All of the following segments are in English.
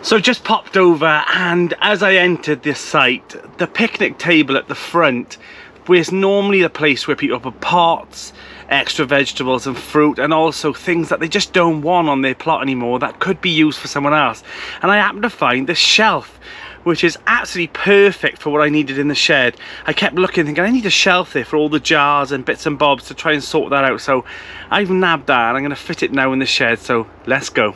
So I've just popped over, and as I entered this site, the picnic table at the front, where it's normally the place where people put pots, extra vegetables and fruit, and also things that they just don't want on their plot anymore that could be used for someone else. And I happened to find this shelf, which is absolutely perfect for what I needed in the shed. I kept looking, thinking I need a shelf there for all the jars and bits and bobs to try and sort that out. So I've nabbed that and I'm going to fit it now in the shed, so let's go.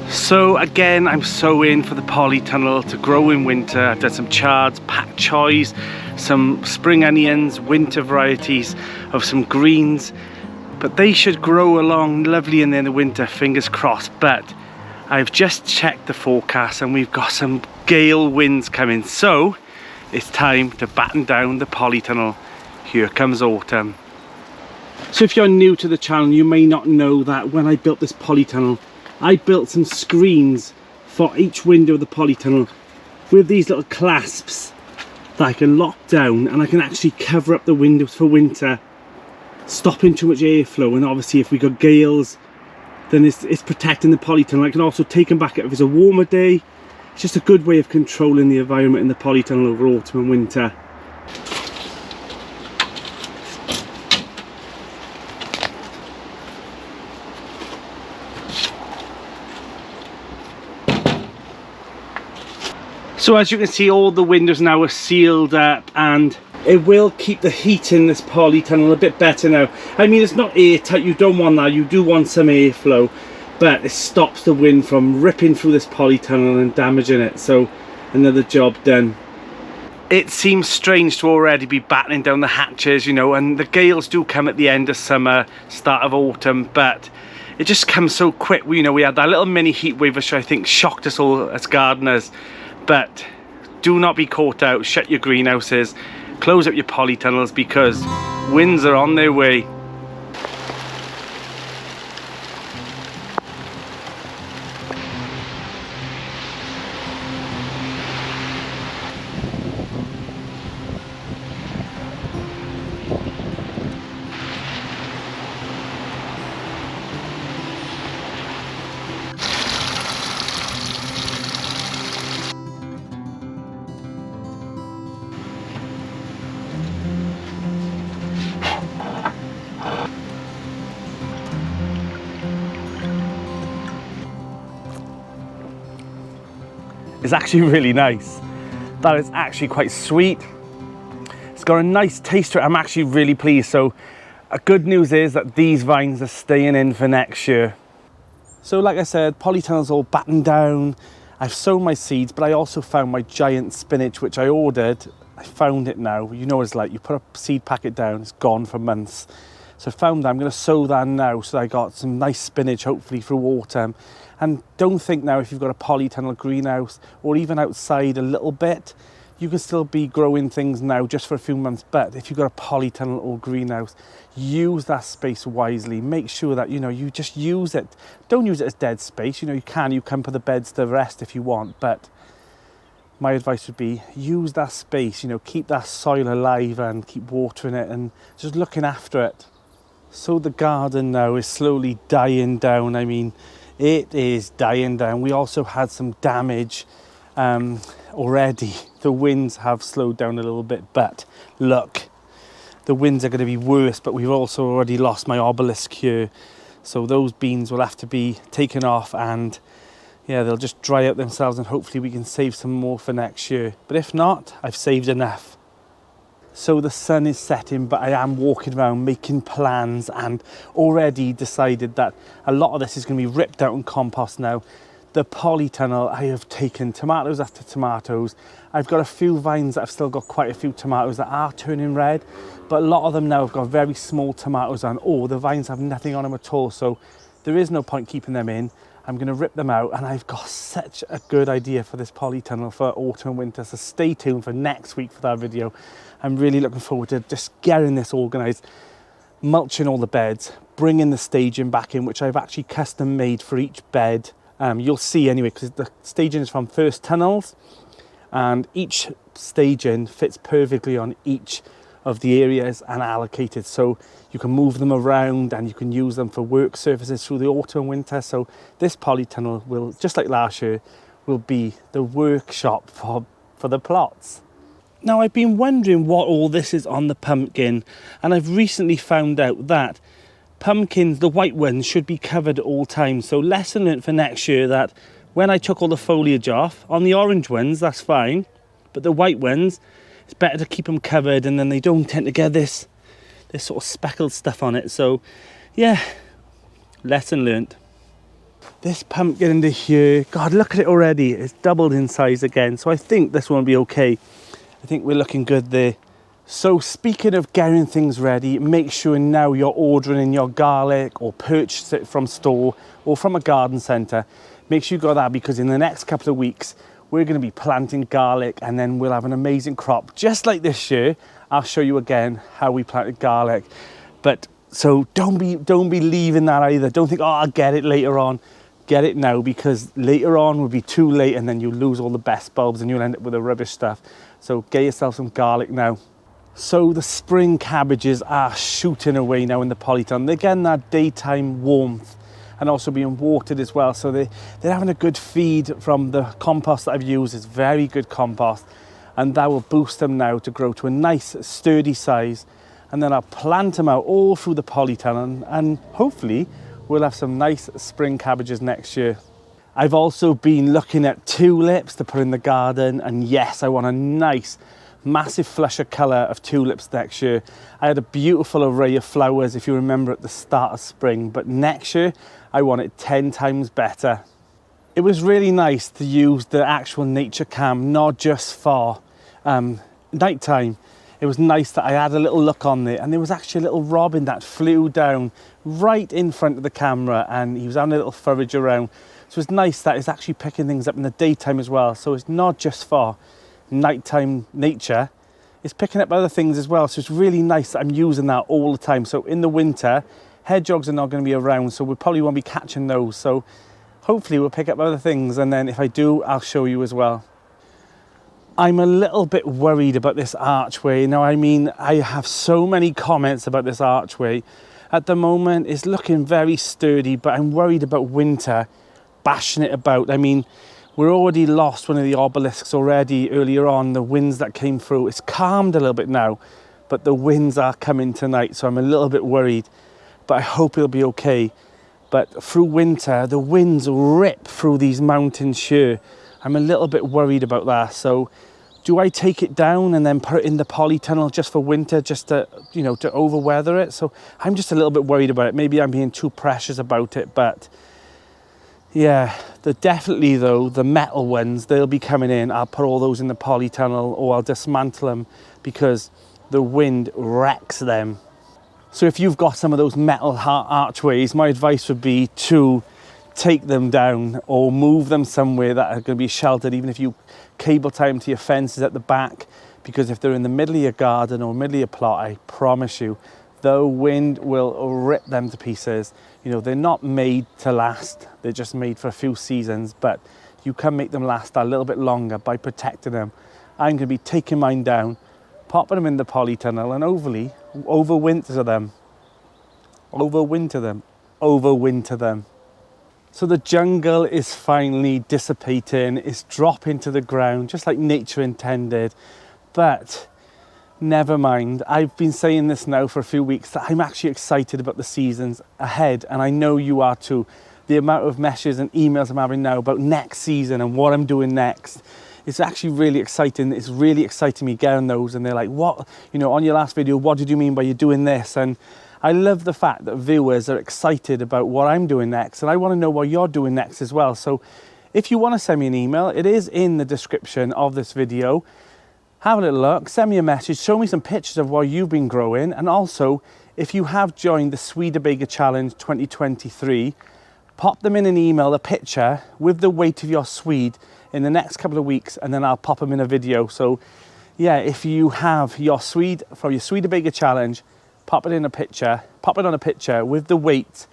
So again, I'm so in for the polytunnel to grow in winter. I've done some chards, pak choys, some spring onions, winter varieties of some greens, but they should grow along lovely in there in the winter, fingers crossed. But I've just checked the forecast and we've got some gale winds coming, so it's time to batten down the polytunnel. Here comes autumn. So if you're new to the channel, you may not know that when I built this polytunnel, I built some screens for each window of the polytunnel with these little clasps that I can lock down, and I can actually cover up the windows for winter, stopping too much airflow. And obviously if we got gales, then it's protecting the polytunnel. I can also take them back if it's a warmer day. It's just a good way of controlling the environment in the polytunnel over autumn and winter. So as you can see, all the windows now are sealed up, and it will keep the heat in this polytunnel a bit better now. I mean, it's not airtight, you don't want that, you do want some airflow, but it stops the wind from ripping through this polytunnel and damaging it. So another job done. It seems strange to already be battening down the hatches, you know, and the gales do come at the end of summer, start of autumn, but it just comes so quick. You know, we had that little mini heat wave which I think shocked us all as gardeners. But do not be caught out. Shut your greenhouses, close up your polytunnels, because winds are on their way. It's actually really nice. That is actually quite sweet. It's got a nice taste to it. I'm actually really pleased. So good news is that these vines are staying in for next year. So like I said, polytunnel's all battened down. I've sown my seeds, but I also found my giant spinach, which I ordered. I found it now. You know what it's like, you put a seed packet down, it's gone for months. So I found that. I'm going to sow that now, so I got some nice spinach hopefully through autumn. And don't think now, if you've got a polytunnel greenhouse or even outside a little bit, you can still be growing things now just for a few months, but if you've got a polytunnel or greenhouse, use that space wisely. Make sure that, you know, you just use it. Don't use it as dead space. You know, you can put the beds to rest if you want, but my advice would be use that space, you know, keep that soil alive and keep watering it and just looking after it. So the garden now is slowly dying down. I mean, it is dying down. We also had some damage already. The winds have slowed down a little bit, but look, the winds are going to be worse, but we've also already lost my obelisk here. So those beans will have to be taken off, and yeah, they'll just dry out themselves, and hopefully we can save some more for next year. But if not, I've saved enough. So the sun is setting, but I am walking around making plans and already decided that a lot of this is going to be ripped out and compost now. The polytunnel, I have taken tomatoes after tomatoes. I've got a few vines that I've still got quite a few tomatoes that are turning red, but a lot of them now have got very small tomatoes on, or the vines have nothing on them at all. So there is no point keeping them in. I'm going to rip them out, and I've got such a good idea for this polytunnel for autumn and winter. So stay tuned for next week for that video. I'm really looking forward to just getting this organised, mulching all the beds, bringing the staging back in, which I've actually custom made for each bed. You'll see anyway, because the staging is from First Tunnels, and each staging fits perfectly on each of the areas and allocated, so you can move them around and you can use them for work surfaces through the autumn and winter. So this polytunnel will, just like last year, will be the workshop for the plots. Now, I've been wondering what all this is on the pumpkin, and I've recently found out that pumpkins, the white ones, should be covered at all times. So lesson learned for next year, that when I took all the foliage off, on the orange ones, that's fine, but the white ones, it's better to keep them covered, and then they don't tend to get this sort of speckled stuff on it. So yeah, lesson learned. This pumpkin into here, God, look at it already. It's doubled in size again. So I think this one will be okay. I think we're looking good there. So speaking of getting things ready, make sure now you're ordering in your garlic or purchase it from store or from a garden centre. Make sure you got that, because in the next couple of weeks, we're going to be planting garlic, and then we'll have an amazing crop. Just like this year, I'll show you again how we planted garlic. But so don't be leaving that either. Don't think, oh, I'll get it later on. Get it now, because later on will be too late, and then you'll lose all the best bulbs and you'll end up with the rubbish stuff. So get yourself some garlic now. So the spring cabbages are shooting away now in the polytunnel. They're getting that daytime warmth and also being watered as well. So they're having a good feed from the compost that I've used. It's very good compost, and that will boost them now to grow to a nice sturdy size. And then I'll plant them out all through the polytunnel, and hopefully we'll have some nice spring cabbages next year. I've also been looking at tulips to put in the garden, and yes, I want a nice massive flush of colour of tulips next year. I had a beautiful array of flowers, if you remember, at the start of spring, but next year I want it 10 times better. It was really nice to use the actual nature cam, not just for nighttime. It was nice that I had a little look on there, and there was actually a little robin that flew down right in front of the camera, and he was having a little forage around. So it's nice that it's actually picking things up in the daytime as well. So it's not just for nighttime nature, it's picking up other things as well. So it's really nice that I'm using that all the time. So in the winter, hedgehogs are not going to be around, so we probably won't be catching those. So hopefully we'll pick up other things, and then if I do, I'll show you as well. I'm a little bit worried about this archway. Now, I mean, I have so many comments about this archway. At the moment, it's looking very sturdy, but I'm worried about winter bashing it about. I mean, we're already lost one of the obelisks already earlier on, the winds that came through. It's calmed a little bit now, but the winds are coming tonight, so I'm a little bit worried, but I hope it'll be okay. But through winter, the winds rip through these mountains here. I'm a little bit worried about that. So do I take it down and then put it in the polytunnel just for winter, just to, you know, to overweather it? So I'm just a little bit worried about it. Maybe I'm being too precious about it, but yeah, definitely though, the metal ones, they'll be coming in. I'll put all those in the polytunnel, or I'll dismantle them, because the wind wrecks them. So if you've got some of those metal archways, my advice would be to take them down or move them somewhere that are going to be sheltered, even if you cable tie them to your fences at the back, because if they're in the middle of your garden or middle of your plot, I promise you, the wind will rip them to pieces. You know, they're not made to last. They're just made for a few seasons, but you can make them last a little bit longer by protecting them. I'm going to be taking mine down, popping them in the polytunnel and overwinter them. So the jungle is finally dissipating, it's dropping to the ground, just like nature intended. But never mind, I've been saying this now for a few weeks, that I'm actually excited about the seasons ahead, and I know you are too. The amount of messages and emails I'm having now about next season and what I'm doing next, it's actually really exciting. It's really exciting me getting those, and they're like, what, you know, on your last video, what did you mean by you doing this? And I love the fact that viewers are excited about what I'm doing next, and I want to know what you're doing next as well. So if you want to send me an email, it is in the description of this video. Have a little look, send me a message, show me some pictures of what you've been growing, and also if you have joined the Swede Challenge 2023, pop them in an email, a picture with the weight of your swede in the next couple of weeks, and then I'll pop them in a video. So yeah, if you have your swede from your Swede Challenge, pop it on a picture with the weight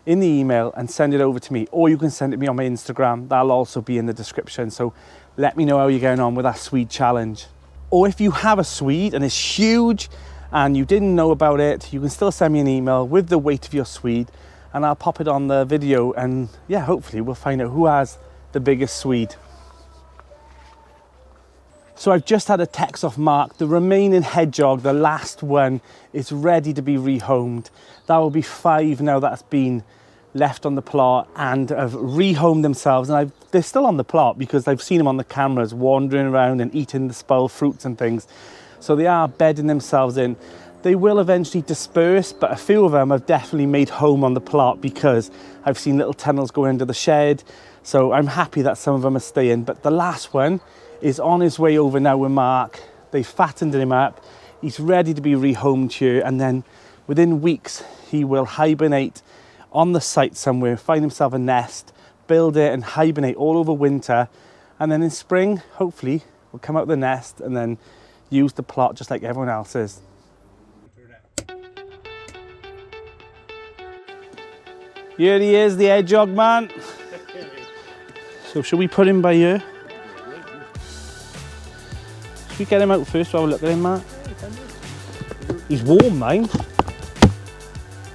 in the email and send it over to me, or you can send it to me on my Instagram. That'll also be in the description. So let me know how you're going on with that Swede challenge. Or if you have a swede and it's huge and you didn't know about it, you can still send me an email with the weight of your swede, and I'll pop it on the video, and yeah, hopefully we'll find out who has the biggest swede. So I've just had a text off Mark. The remaining hedgehog, the last one, is ready to be rehomed. That will be 5 now that's been left on the plot and have rehomed themselves. And they're still on the plot because I've seen them on the cameras wandering around and eating the spoiled fruits and things. So they are bedding themselves in. They will eventually disperse, but a few of them have definitely made home on the plot because I've seen little tunnels going into the shed. So I'm happy that some of them are staying. But the last one is on his way over now with Mark. They fattened him up. He's ready to be rehomed here, and then within weeks he will hibernate on the site somewhere, find himself a nest, build it and hibernate all over winter, and then in spring hopefully we'll come out of the nest and then use the plot just like everyone else's. Here he is, the hedgehog man. So should we put him by here? Should we get him out first to have a look at him, Matt? He's warm, mine.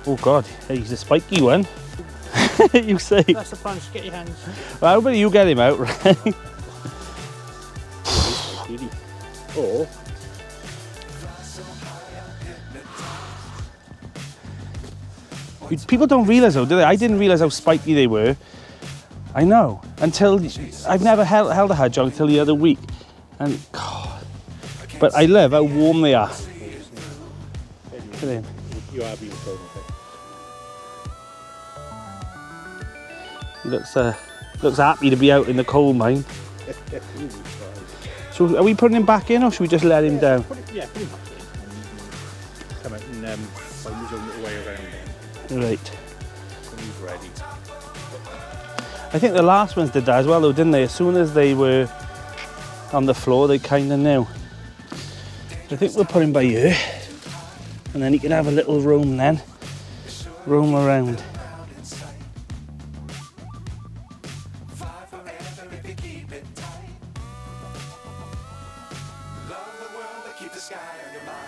Oh God, he's a spiky one. You say? That's the plan, just get your hands. Well, how about you get him out, right? Or people don't realise though, do they? I didn't realise how spiky they were. I know, until I've never held a hedgehog until the other week, and God, but I love how warm they are. Look at him. You are being told, He looks happy to be out in the coal mine. So are we putting him back in, or should we just let him down? put him back in. Come out and find his own little way around then. Right. When he's ready. I think the last ones did that as well though, didn't they? As soon as they were on the floor, they kind of knew. I think we'll put him by here, and then he can have a little roam then. Roam around.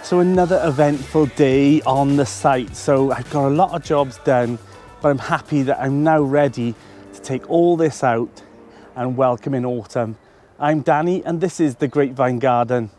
So another eventful day on the site. So I've got a lot of jobs done, but I'm happy that I'm now ready to take all this out and welcome in autumn. I'm Danny, and this is the Grapevine Garden.